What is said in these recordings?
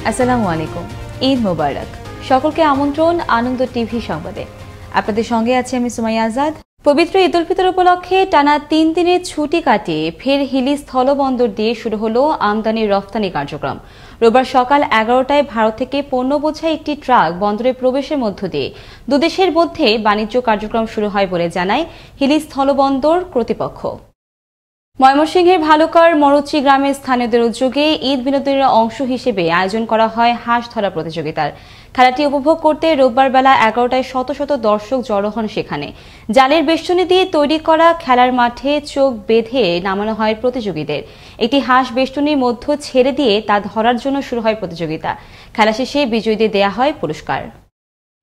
আসসালামু আলাইকুম, ঈদ মোবারক। সকলকে আমন্ত্রণ আনন্দ টিভি সংবাদে। আপনাদের সঙ্গে আছি আমি সুমাইয়া আজাদ। পবিত্র ঈদ উল ফিতর উপলক্ষে টানা 3 দিনের ছুটি কাটিয়ে ফের হিলি স্থলবন্দর দিয়ে শুরু হলো আমদানি রফতানি কার্যক্রম। রোববার সকাল 11টায় ভারত থেকে পণ্য বোঝাই একটি ট্রাক বন্দরে প্রবেশের মধ্য দিয়ে দুদেশের মধ্যে বাণিজ্য কার্যক্রম শুরু হয় বলে জানায় হিলি স্থলবন্দর কর্তৃপক্ষ। ময়মনসিংহের ভালুকার মরুচি গ্রামের স্থানীয়দের উদ্যোগে ঈদ বিনোদনের অংশ হিসেবে আয়োজন করা হয় হাঁস ধরা প্রতিযোগিতার। খেলাটি উপভোগ করতে রোববার বেলা 11টায় শত শত দর্শক জড়ো হন সেখানে। জালের বেষ্টনী দিয়ে তৈরি করা খেলার মাঠে চোখ বেঁধে নামানো হয় প্রতিযোগীদের। একটি হাঁস বেষ্টনীর মধ্য ছেড়ে দিয়ে তা ধরার জন্য শুরু হয় প্রতিযোগিতা। খেলা শেষে বিজয়ীদের দেয়া হয় পুরস্কার।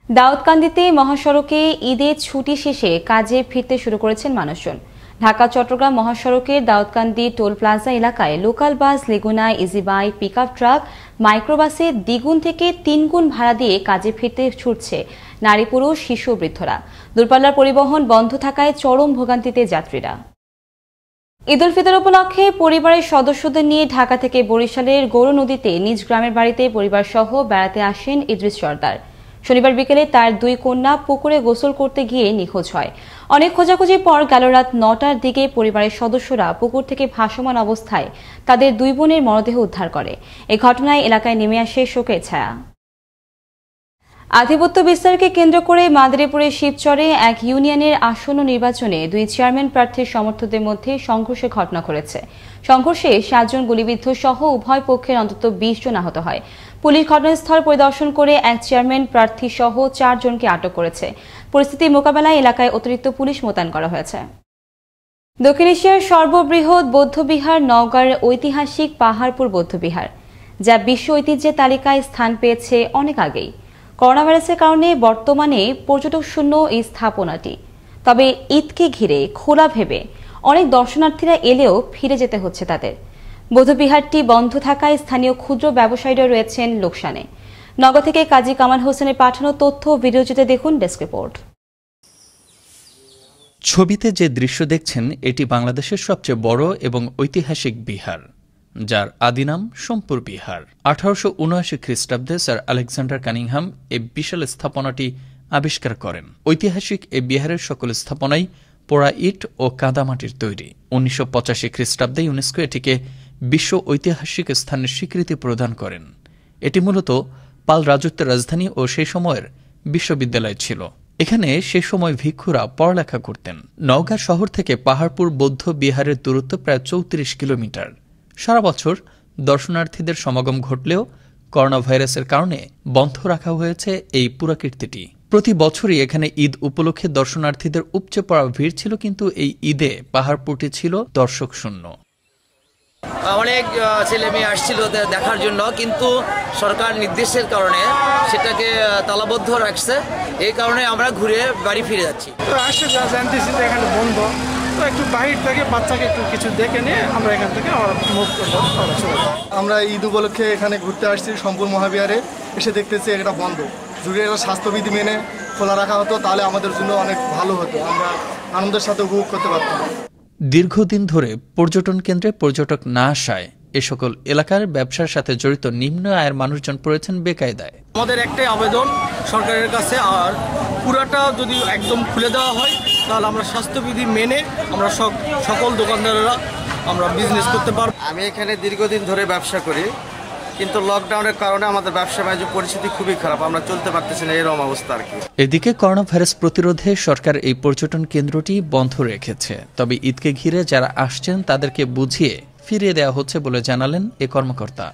দাউদকান্দিতে মহাসড়কে ঈদের ছুটি শেষে কাজে ফিরতে শুরু করেছেন মানুষজন। ঢাকা চট্টগ্রাম মহাসড়কের দাউদকান্দি টোল প্লাজা এলাকায় লোকাল বাস, লেগুনা, ইজিবাইক, পিকআপ ট্রাক, মাইক্রোবাসে দ্বিগুণ থেকে 3 গুণ ভাড়া দিয়ে কাজে ফিরতে ছুটছে নারী, পুরুষ, শিশু ও বৃদ্ধরা। দূরপাল্লার পরিবহন বন্ধ থাকায় চরম ভোগান্তিতে যাত্রীরা। ঈদ উল ফিতর উপলক্ষে পরিবারের সদস্যদের নিয়ে ঢাকা থেকে বরিশালের গৌর নদীতে নিজ গ্রামের বাড়িতে পরিবার সহ বেড়াতে আসেন ইদ্রিস সর্দার। শনিবার বিকেলে তার 2 কন্যা পুকুরে গোসল করতে গিয়ে নিখোঁজ হয়। অনেক খোঁজাখুঁজির পর গেল রাত 9টার দিকে পরিবারের সদস্যরা পুকুর থেকে ভাসমান অবস্থায় তাদের 2 বোনের মরদেহ উদ্ধার করে। এই ঘটনায় এলাকায় নেমে আসে শোকের ছায়া। আধিপত্য বিস্তারকে কেন্দ্র করে মাদারীপুরের শিবচরে এক ইউনিয়নের আসন্ন নির্বাচনে 2 চেয়ারম্যান প্রার্থীর সমর্থকদের মধ্যে সংঘর্ষের ঘটনা ঘটেছে। সংঘর্ষে 7 জন গুলিবিদ্ধ সহ উভয় পক্ষের অন্তত 20 জন আহত হয়। পুলিশ ঘটনাস্থল পরিদর্শন করে এক চেয়ারম্যান প্রার্থী সহ 4 জনকে আটক করেছে। পরিস্থিতি মোকাবেলায় এলাকায় অতিরিক্ত পুলিশ মোতায়েন করা হয়েছে। দক্ষিণ এশিয়ার সর্ববৃহৎ বৌদ্ধবিহার নওগাঁর ঐতিহাসিক পাহাড়পুর বৌদ্ধবিহার, যা বিশ্ব ঐতিহ্যের তালিকায় স্থান পেয়েছে অনেক আগেই। করোনা ভাইরাসের কারণে বর্তমানে পর্যটক শূন্য এই স্থাপনাটি। তবে ঈদকে ঘিরে খোলা ভেবে অনেক দর্শনার্থীরা এলেও ফিরে যেতে হচ্ছে তাদের। বৌদ্ধবিহারটি বন্ধ থাকায় স্থানীয় ক্ষুদ্র ব্যবসায়ীরা রয়েছেন লোকসানে। নওগাঁ থেকে কাজী কামাল হোসেনের পাঠানো তথ্য ও ভিডিওচিত্রে দেখুন ডেস্ক রিপোর্ট। ছবিতে যে দৃশ্য দেখছেন এটি বাংলাদেশের সবচেয়ে বড় এবং ঐতিহাসিক বিহার, যার আদি নাম সোমপুর বিহার। 1879 খ্রিস্টাব্দে স্যার আলেকজান্ডার কানিংহাম এই বিশাল স্থাপনাটি আবিষ্কার করেন। ঐতিহাসিক এই বিহারের সকল স্থাপনাই পোড়া ইট ও কাদামাটির তৈরি। 1985 খ্রিস্টাব্দে ইউনেস্কো এটিকে বিশ্ব ঐতিহাসিক স্থানের স্বীকৃতি প্রদান করেন। এটি মূলত পাল রাজত্বের রাজধানী ও সেই সময়ের বিশ্ববিদ্যালয় ছিল। এখানে সে সময় ভিক্ষুরা পড়ালেখা করতেন। নওগাঁ শহর থেকে পাহাড়পুর বৌদ্ধ বিহারের দূরত্ব প্রায় 34 কিলোমিটার। সারা বছর দর্শনার্থীদের সমাগম ঘটলেও করোনা ভাইরাসের কারণে বন্ধ রাখা হয়েছে এই পুরাকীর্তিটি। প্রতি বছরই এখানে ঈদ উপলক্ষে দর্শনার্থীদের উপচে পড়া ভিড় ছিল, কিন্তু এই ঈদে পাহাড়পুরটি ছিল দর্শক শূন্য। অনেক ছেলে মেয়ে আসছিল দেখার জন্য, কিন্তু সরকার নির্দেশের কারণে সেটাকে তালাবদ্ধ রাখছে। এই কারণে আমরা ঘুরে বাড়ি ফিরে যাচ্ছি। জানতেছি যে এখানে বন্ধ, তো একটু বাহির থেকে বাচ্চাকে একটু কিছু দেখে নিয়ে আমরা এখান থেকে মুভ করবো। আমরা ঈদ উপলক্ষে এখানে ঘুরতে আসছি সোমপুর মহাবিহারে। এসে দেখতেছি এটা বন্ধ। যদি এটা স্বাস্থ্যবিধি মেনে খোলা রাখা হতো তাহলে আমাদের জন্য অনেক ভালো হতো, আমরা আনন্দের সাথে উপভোগ করতে পারতাম। দীর্ঘদিন ধরে পর্যটন কেন্দ্রে পর্যটক না আসায় এ সকল এলাকার ব্যবসার সাথে জড়িত নিম্ন আয়ের মানুষজন পড়েছেন বেকায়দায়। আমাদের একটাই আবেদন সরকারের কাছে, আর পুরাটা যদি একদম খুলে দেওয়া হয় তাহলে আমরা স্বাস্থ্যবিধি মেনে আমরা সকল দোকানদারেরা আমরা বিজনেস করতে পারব। আমি এখানে দীর্ঘদিন ধরে ব্যবসা করি, কিন্তু লকডাউনের কারণে আমাদের ব্যবসা বাণিজ্য পরিস্থিতি খুবই খারাপ, আমরা চলতে পারতেছি না, এরকম অবস্থা আর কি। এদিকে করোনা ভাইরাস প্রতিরোধে সরকার এই পর্যটন কেন্দ্রটি বন্ধ রেখেছে। তবে ঈদকে ঘিরে যারা আসছেন তাদেরকে বুঝিয়ে ফিরিয়ে দেওয়া হচ্ছে বলে জানালেন এ কর্মকর্তা।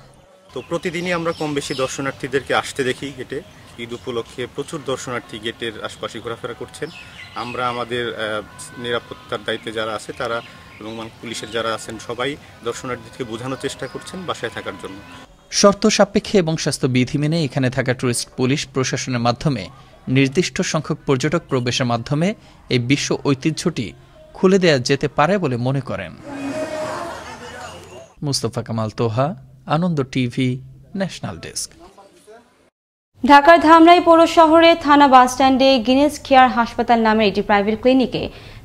তো প্রতিদিনই আমরা কম বেশি দর্শনার্থীদেরকে আসতে দেখি গেটে। ঈদ উপলক্ষে প্রচুর দর্শনার্থী গেটের আশপাশে ঘোরাফেরা করছেন। আমরা আমাদের নিরাপত্তার দায়িত্বে যারা আছে তারা এবং পুলিশের যারা আছেন সবাই দর্শনার্থীদেরকে বোঝানোর চেষ্টা করছেন বাসায় থাকার জন্য। শর্ত সাপেক্ষে এবং স্বাস্থ্যবিধি মেনে এখানে থাকা টুরিস্ট পুলিশ প্রশাসনের মাধ্যমে নির্দিষ্ট সংখ্যক পর্যটক প্রবেশের মাধ্যমে এই বিশ্ব ঐতিহ্যটি খুলে দেওয়া যেতে পারে বলে মনে করেন। মুস্তফা কামাল তোহা, আনন্দ টিভি, ন্যাশনাল ডেস্ক। ঢাকার ধামরাই পৌর শহরে থানা বাসস্ট্যান্ডে গিনেস কেয়ার হাসপাতাল নামের একটি প্রাইভেট ক্লিনিকে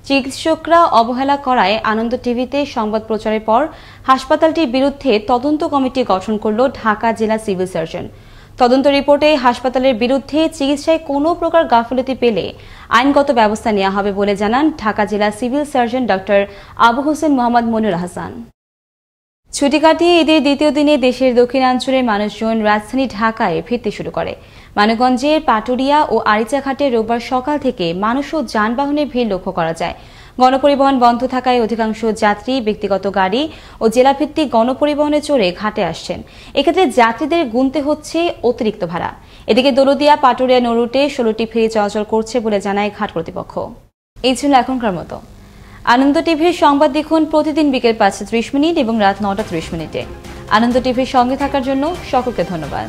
চিকিৎসকরা অবহেলা করায় আনন্দ টিভিতে সংবাদ প্রচারের পর হাসপাতালটির বিরুদ্ধে তদন্ত কমিটি গঠন করল ঢাকা জেলা সিভিল সার্জন। তদন্ত রিপোর্টে হাসপাতালের বিরুদ্ধে চিকিৎসায় কোনো প্রকার গাফিলতি পেলে আইনগত ব্যবস্থা নেওয়া হবে বলে জানান ঢাকা জেলা civil surgeon doctor Abu Hossain Mohammad Monir Hasan. ছুটি কাটিয়ে ঈদের দ্বিতীয় দিনে দেশের দক্ষিণাঞ্চলের মানুষজন রাজধানী ঢাকায় ফিরতে শুরু করে। মানিকগঞ্জের পাটুরিয়া ও আরিচাঘাটে রোববার সকাল থেকে মানুষ ও যানবাহনের ভিড় লক্ষ্য করা যায়। গণপরিবহন বন্ধ থাকায় অধিকাংশ যাত্রী ব্যক্তিগত গাড়ি ও জেলাভিত্তিক গণপরিবহনে চড়ে ঘাটে আসছেন। এক্ষেত্রে যাত্রীদের গুনতে হচ্ছে অতিরিক্ত ভাড়া। এদিকে দৌলতদিয়া পাটুরিয়া নৌরুটে 16টি ফেরি চলাচল করছে বলে জানায় ঘাট কর্তৃপক্ষ। এই ছিল এখনকার মতো। আনন্দ টিভির সংবাদ দেখুন প্রতিদিন বিকেল 5:30 এবং রাত 9:30। আনন্দ টিভির সঙ্গে থাকার জন্য সকলকে ধন্যবাদ।